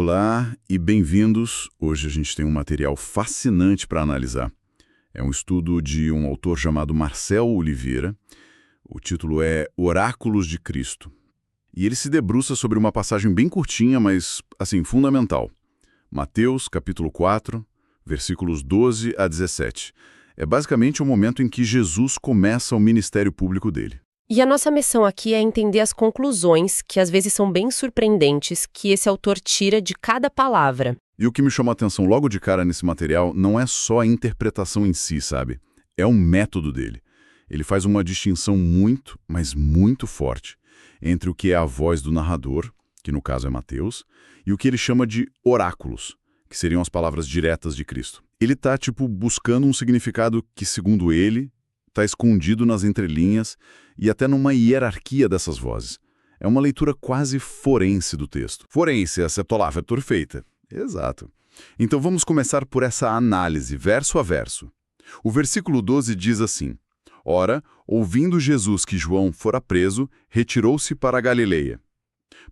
Olá e bem-vindos. Hoje a gente tem um material fascinante para analisar. É um estudo de um autor chamado Marcel Oliveira. O título é Oráculos de Cristo. E ele se debruça sobre uma passagem bem curtinha, mas, assim, fundamental. Mateus, capítulo 4, versículos 12 a 17. É basicamente o momento em que Jesus começa o ministério público dele. E a nossa missão aqui é entender as conclusões, que às vezes são bem surpreendentes, que esse autor tira de cada palavra. E o que me chama a atenção logo de cara nesse material não é só a interpretação em si, sabe? É o método dele. Ele faz uma distinção muito, mas muito forte entre o que é a voz do narrador, que no caso é Mateus, e o que ele chama de oráculos, que seriam as palavras diretas de Cristo. Ele está, buscando um significado que, segundo ele, está escondido nas entrelinhas e até numa hierarquia dessas vozes. É uma leitura quase forense do texto. Forense, a septoláfia perfeita. Exato. Então vamos começar por essa análise, verso a verso. O versículo 12 diz assim: Ora, ouvindo Jesus que João fora preso, retirou-se para a Galileia.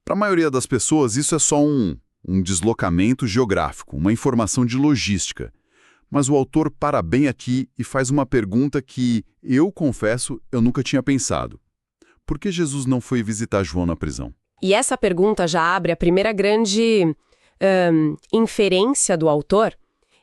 Para a maioria das pessoas, isso é só um deslocamento geográfico, uma informação de logística. Mas o autor para bem aqui e faz uma pergunta que, eu confesso, eu nunca tinha pensado. Por que Jesus não foi visitar João na prisão? E essa pergunta já abre a primeira grande inferência do autor.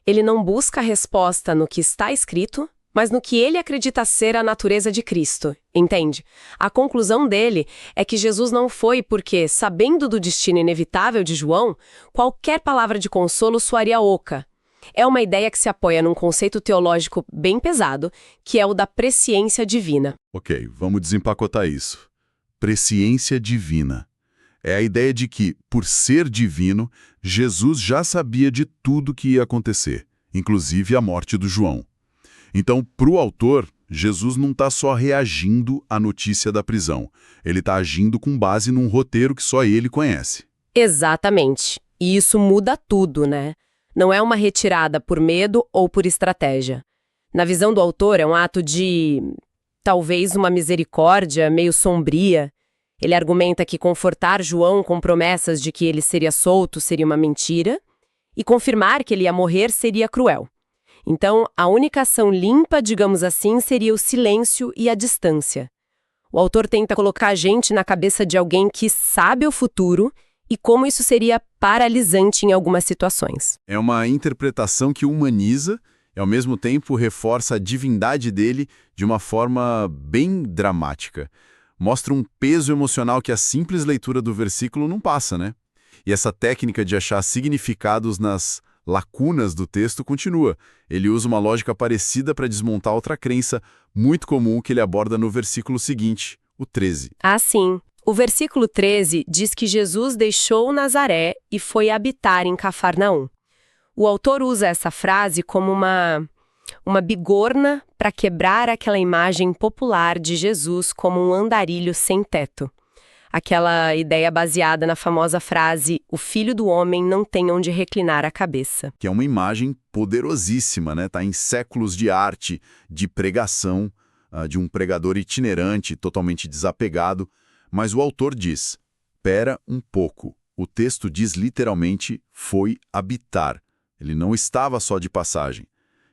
Ele não busca a resposta no que está escrito, mas no que ele acredita ser a natureza de Cristo, entende? A conclusão dele é que Jesus não foi porque, sabendo do destino inevitável de João, qualquer palavra de consolo soaria oca. É uma ideia que se apoia num conceito teológico bem pesado, que é o da presciência divina. Ok, vamos desempacotar isso. Presciência divina. É a ideia de que, por ser divino, Jesus já sabia de tudo que ia acontecer, inclusive a morte do João. Então, para o autor, Jesus não está só reagindo à notícia da prisão. Ele está agindo com base num roteiro que só ele conhece. Exatamente. E isso muda tudo, né? Não é uma retirada por medo ou por estratégia. Na visão do autor, é um ato de, talvez, uma misericórdia meio sombria. Ele argumenta que confortar João com promessas de que ele seria solto seria uma mentira e confirmar que ele ia morrer seria cruel. Então, a única ação limpa, digamos assim, seria o silêncio e a distância. O autor tenta colocar a gente na cabeça de alguém que sabe o futuro e como isso seria paralisante em algumas situações. É uma interpretação que humaniza e, ao mesmo tempo, reforça a divindade dele de uma forma bem dramática. Mostra um peso emocional que a simples leitura do versículo não passa, né? E essa técnica de achar significados nas lacunas do texto continua. Ele usa uma lógica parecida para desmontar outra crença muito comum que ele aborda no versículo seguinte, o 13. Ah, sim. O versículo 13 diz que Jesus deixou Nazaré e foi habitar em Cafarnaum. O autor usa essa frase como uma bigorna para quebrar aquela imagem popular de Jesus como um andarilho sem teto. Aquela ideia baseada na famosa frase, o filho do homem não tem onde reclinar a cabeça. Que é uma imagem poderosíssima, né? Tá em séculos de arte, de pregação, de um pregador itinerante, totalmente desapegado. Mas o autor diz, pera um pouco, o texto diz literalmente, foi habitar. Ele não estava só de passagem.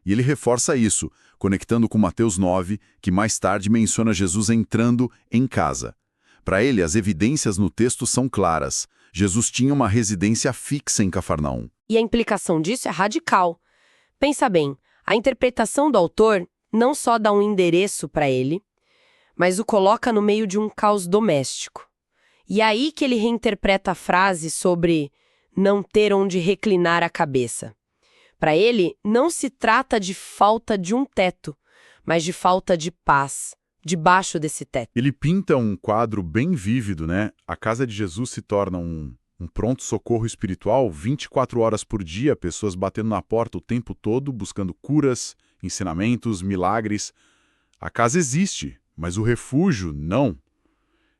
E ele reforça isso, conectando com Mateus 9, que mais tarde menciona Jesus entrando em casa. Para ele, as evidências no texto são claras. Jesus tinha uma residência fixa em Cafarnaum. E a implicação disso é radical. Pensa bem, a interpretação do autor não só dá um endereço para ele, mas o coloca no meio de um caos doméstico. E é aí que ele reinterpreta a frase sobre não ter onde reclinar a cabeça. Para ele, não se trata de falta de um teto, mas de falta de paz debaixo desse teto. Ele pinta um quadro bem vívido, né? A casa de Jesus se torna um pronto-socorro espiritual, 24 horas por dia, pessoas batendo na porta o tempo todo, buscando curas, ensinamentos, milagres. A casa existe, mas o refúgio, não.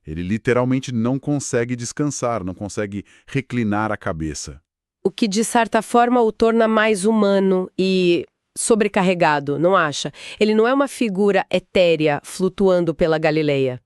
Ele literalmente não consegue descansar, não consegue reclinar a cabeça. O que, de certa forma, o torna mais humano e sobrecarregado, não acha? Ele não é uma figura etérea flutuando pela Galileia.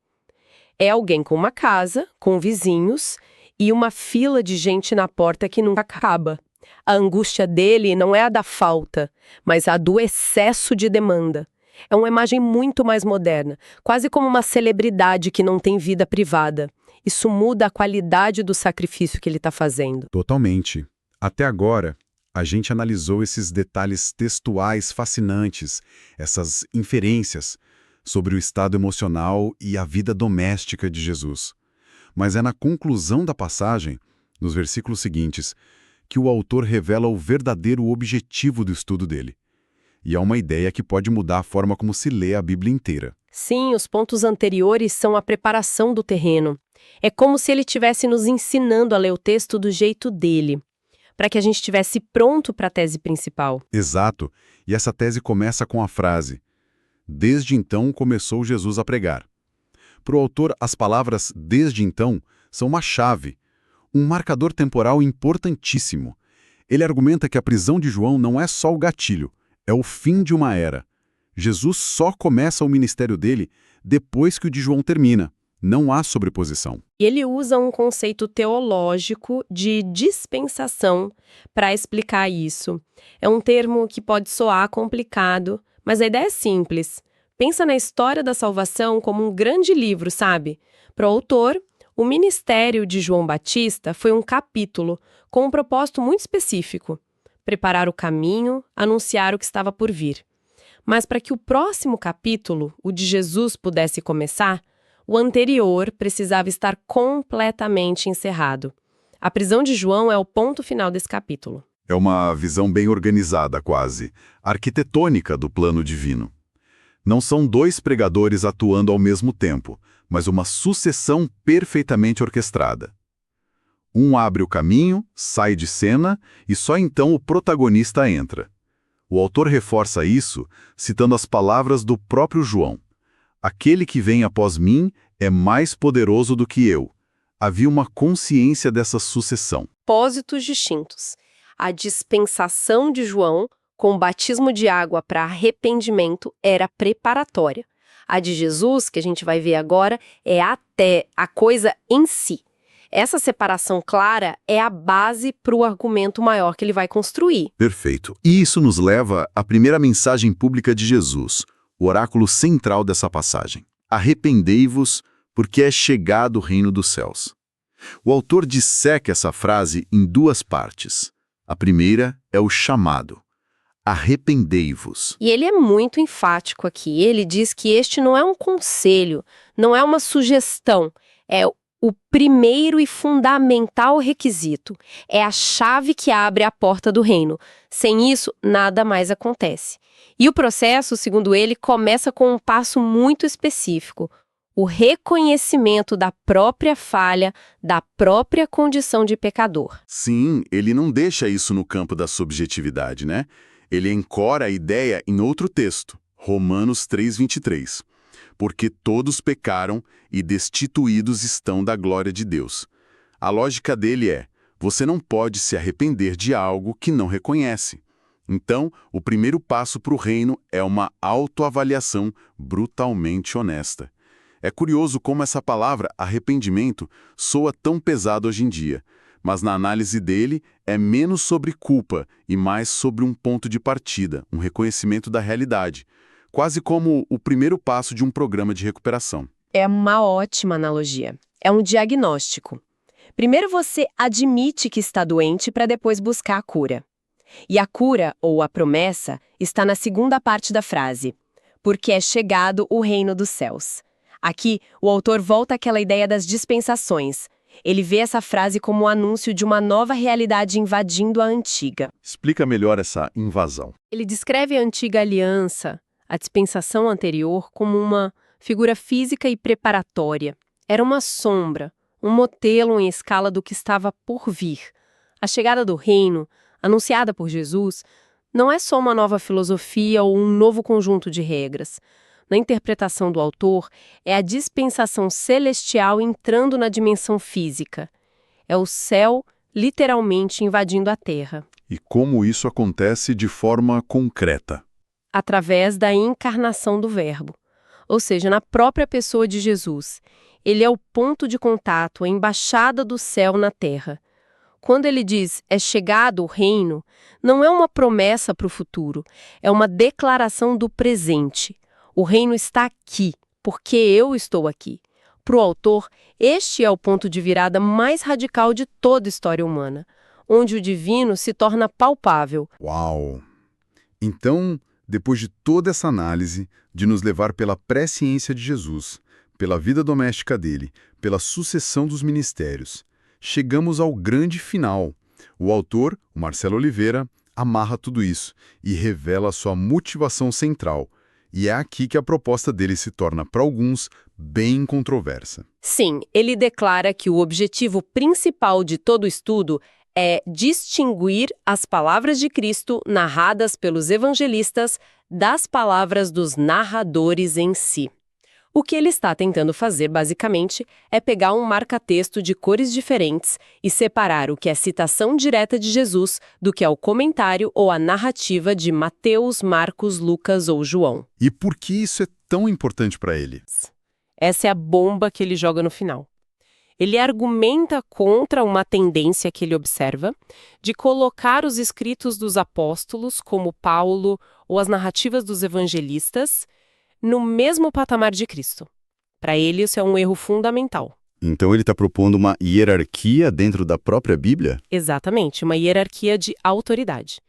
É alguém com uma casa, com vizinhos E uma fila de gente na porta que nunca acaba. A angústia dele não é a da falta, mas a do excesso de demanda. É uma imagem muito mais moderna, quase como uma celebridade que não tem vida privada. Isso muda a qualidade do sacrifício que ele está fazendo. Totalmente. Até agora, a gente analisou esses detalhes textuais fascinantes, essas inferências sobre o estado emocional e a vida doméstica de Jesus. Mas é na conclusão da passagem, nos versículos seguintes, que o autor revela o verdadeiro objetivo do estudo dele. E é uma ideia que pode mudar a forma como se lê a Bíblia inteira. Sim, os pontos anteriores são a preparação do terreno. É como se ele estivesse nos ensinando a ler o texto do jeito dele, para que a gente estivesse pronto para a tese principal. Exato. E essa tese começa com a frase: "Desde então começou Jesus a pregar". Para o autor, as palavras "desde então" são uma chave, um marcador temporal importantíssimo. Ele argumenta que a prisão de João não é só o gatilho, é o fim de uma era. Jesus só começa o ministério dele depois que o de João termina. Não há sobreposição. E ele usa um conceito teológico de dispensação para explicar isso. É um termo que pode soar complicado, mas a ideia é simples. Pensa na história da salvação como um grande livro, sabe? Para o autor, o ministério de João Batista foi um capítulo com um propósito muito específico: preparar o caminho, anunciar o que estava por vir. Mas para que o próximo capítulo, o de Jesus, pudesse começar, o anterior precisava estar completamente encerrado. A prisão de João é o ponto final desse capítulo. É uma visão bem organizada, quase, arquitetônica do plano divino. Não são dois pregadores atuando ao mesmo tempo, mas uma sucessão perfeitamente orquestrada. Um abre o caminho, sai de cena e só então o protagonista entra. O autor reforça isso citando as palavras do próprio João: "Aquele que vem após mim é mais poderoso do que eu." Havia uma consciência dessa sucessão. Propósitos distintos. A dispensação de João, com o batismo de água para arrependimento, era preparatória. A de Jesus, que a gente vai ver agora, é até a coisa em si. Essa separação clara é a base para o argumento maior que ele vai construir. Perfeito. E isso nos leva à primeira mensagem pública de Jesus, o oráculo central dessa passagem: "Arrependei-vos, porque é chegado o reino dos céus." O autor disseca essa frase em duas partes. A primeira é o chamado: "Arrependei-vos." E ele é muito enfático aqui. Ele diz que este não é um conselho, não é uma sugestão, é o primeiro e fundamental requisito. É a chave que abre a porta do reino. Sem isso, nada mais acontece. E o processo, segundo ele, começa com um passo muito específico: o reconhecimento da própria falha, da própria condição de pecador. Sim, ele não deixa isso no campo da subjetividade, né? Ele encora a ideia em outro texto, Romanos 3:23. "Porque todos pecaram e destituídos estão da glória de Deus." A lógica dele é: você não pode se arrepender de algo que não reconhece. Então, o primeiro passo para o reino é uma autoavaliação brutalmente honesta. É curioso como essa palavra arrependimento soa tão pesado hoje em dia, mas na análise dele é menos sobre culpa e mais sobre um ponto de partida, um reconhecimento da realidade, quase como o primeiro passo de um programa de recuperação. É uma ótima analogia. É um diagnóstico. Primeiro você admite que está doente para depois buscar a cura. E a cura, ou a promessa, está na segunda parte da frase: "porque é chegado o reino dos céus." Aqui, o autor volta àquela ideia das dispensações. Ele vê essa frase como um anúncio de uma nova realidade invadindo a antiga. Explica melhor essa invasão. Ele descreve a antiga aliança, a dispensação anterior, como uma figura física e preparatória. Era uma sombra, um modelo em escala do que estava por vir. A chegada do reino, anunciada por Jesus, não é só uma nova filosofia ou um novo conjunto de regras. Na interpretação do autor, é a dispensação celestial entrando na dimensão física. É o céu literalmente invadindo a terra. E como isso acontece de forma concreta? Através da encarnação do Verbo, ou seja, na própria pessoa de Jesus. Ele é o ponto de contato, a embaixada do céu na terra. Quando ele diz é chegado o reino, não é uma promessa para o futuro, é uma declaração do presente. O reino está aqui, porque eu estou aqui. Para o autor, este é o ponto de virada mais radical de toda a história humana, onde o divino se torna palpável. Uau! Então, depois de toda essa análise, de nos levar pela presciência de Jesus, pela vida doméstica dele, pela sucessão dos ministérios, chegamos ao grande final. O autor, o Marcelo Oliveira, amarra tudo isso e revela sua motivação central. E é aqui que a proposta dele se torna, para alguns, bem controversa. Sim, ele declara que o objetivo principal de todo o estudo é distinguir as palavras de Cristo narradas pelos evangelistas das palavras dos narradores em si. O que ele está tentando fazer, basicamente, é pegar um marca-texto de cores diferentes e separar o que é citação direta de Jesus do que é o comentário ou a narrativa de Mateus, Marcos, Lucas ou João. E por que isso é tão importante para ele? Essa é a bomba que ele joga no final. Ele argumenta contra uma tendência que ele observa de colocar os escritos dos apóstolos, como Paulo, ou as narrativas dos evangelistas, no mesmo patamar de Cristo. Para ele, isso é um erro fundamental. Então ele está propondo uma hierarquia dentro da própria Bíblia? Exatamente, uma hierarquia de autoridade.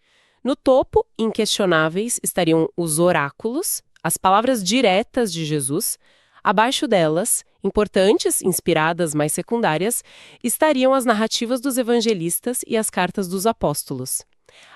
No topo, inquestionáveis, estariam os oráculos, as palavras diretas de Jesus. Abaixo delas, importantes, inspiradas, mas secundárias, estariam as narrativas dos evangelistas e as cartas dos apóstolos.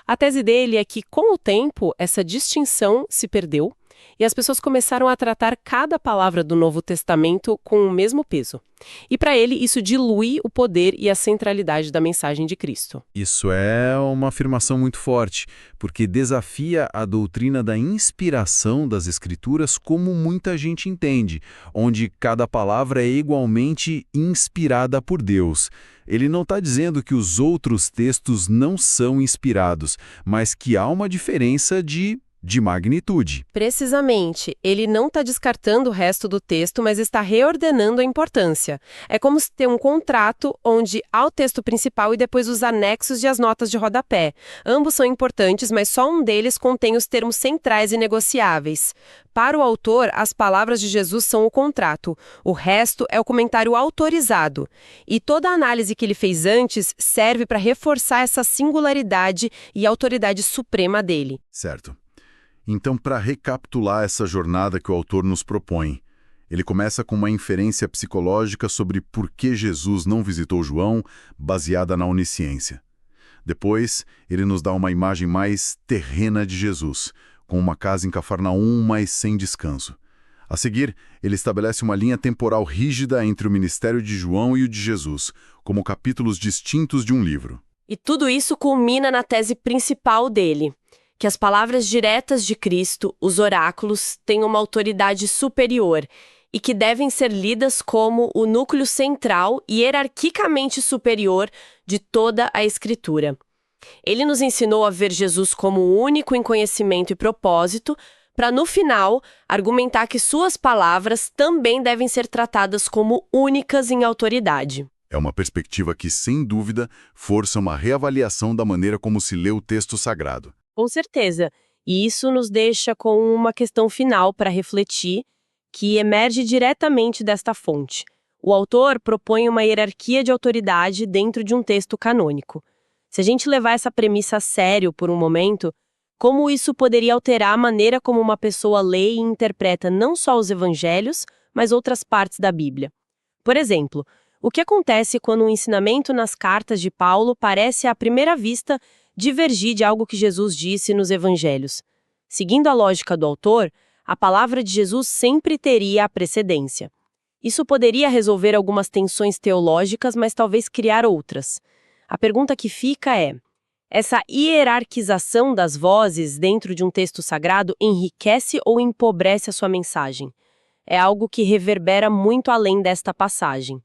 A tese dele é que, com o tempo, essa distinção se perdeu e as pessoas começaram a tratar cada palavra do Novo Testamento com o mesmo peso. E para ele, isso dilui o poder e a centralidade da mensagem de Cristo. Isso é uma afirmação muito forte, porque desafia a doutrina da inspiração das Escrituras como muita gente entende, onde cada palavra é igualmente inspirada por Deus. Ele não está dizendo que os outros textos não são inspirados, mas que há uma diferença de magnitude. Precisamente, ele não está descartando o resto do texto, mas está reordenando a importância. É como se ter um contrato onde há o texto principal e depois os anexos e as notas de rodapé. Ambos são importantes, mas só um deles contém os termos centrais e negociáveis. Para o autor, as palavras de Jesus são o contrato. O resto é o comentário autorizado. E toda a análise que ele fez antes serve para reforçar essa singularidade e autoridade suprema dele. Certo. Então, para recapitular essa jornada que o autor nos propõe, ele começa com uma inferência psicológica sobre por que Jesus não visitou João, baseada na onisciência. Depois, ele nos dá uma imagem mais terrena de Jesus, com uma casa em Cafarnaum, mas sem descanso. A seguir, ele estabelece uma linha temporal rígida entre o ministério de João e o de Jesus, como capítulos distintos de um livro. E tudo isso culmina na tese principal dele, que as palavras diretas de Cristo, os oráculos, têm uma autoridade superior e que devem ser lidas como o núcleo central e hierarquicamente superior de toda a Escritura. Ele nos ensinou a ver Jesus como único em conhecimento e propósito, para, no final, argumentar que suas palavras também devem ser tratadas como únicas em autoridade. É uma perspectiva que, sem dúvida, força uma reavaliação da maneira como se lê o texto sagrado. Com certeza. E isso nos deixa com uma questão final para refletir, que emerge diretamente desta fonte. O autor propõe uma hierarquia de autoridade dentro de um texto canônico. Se a gente levar essa premissa a sério por um momento, como isso poderia alterar a maneira como uma pessoa lê e interpreta não só os evangelhos, mas outras partes da Bíblia? Por exemplo, o que acontece quando o ensinamento nas cartas de Paulo parece, à primeira vista, divergir de algo que Jesus disse nos evangelhos? Seguindo a lógica do autor, a palavra de Jesus sempre teria a precedência. Isso poderia resolver algumas tensões teológicas, mas talvez criar outras. A pergunta que fica é: essa hierarquização das vozes dentro de um texto sagrado enriquece ou empobrece a sua mensagem? É algo que reverbera muito além desta passagem.